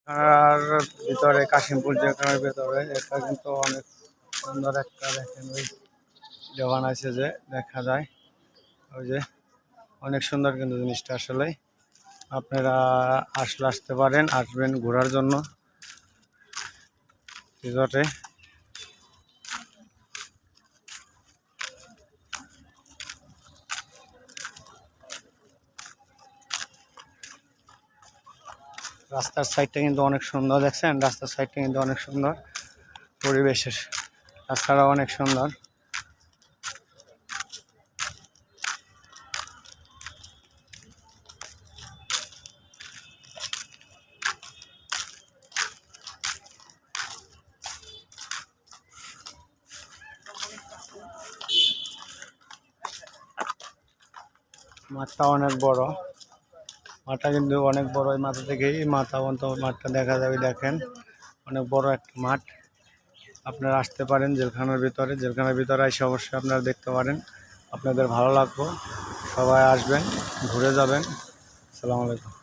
আর ভিতরে কাশিমপুর জেলখানার ভিতরে এটা কিন্তু অনেক সুন্দর একটা দেখেন ওই দেওয়ান আছে যে দেখা যায় ওই যে অনেক সুন্দর কিন্তু জিনিসটা আসলে আপনারা আসতে পারেন আসবেন ঘোরার জন্য রিসর্টে। রাস্তার সাইডটা কিন্তু অনেক সুন্দর দেখছেন, রাস্তার সাইডটা কিন্তু অনেক সুন্দর, পরিবেশের রাস্তাটা অনেক সুন্দর। মাঠটা অনেক বড়, মাঠটা কিন্তু অনেক বড়, এই মাথা থেকেই মাথা পর্যন্ত মাঠটা দেখা যাবে। দেখেন অনেক বড় একটা মাঠ, আপনারা আসতে পারেন জেলখানার ভিতরে। জেলখানার ভিতরে এসে অবশ্যই আপনারা দেখতে পারেন, আপনাদের ভালো লাগবে। সবাই আসবেন, ঘুরে যাবেন। আসসালামু আলাইকুম।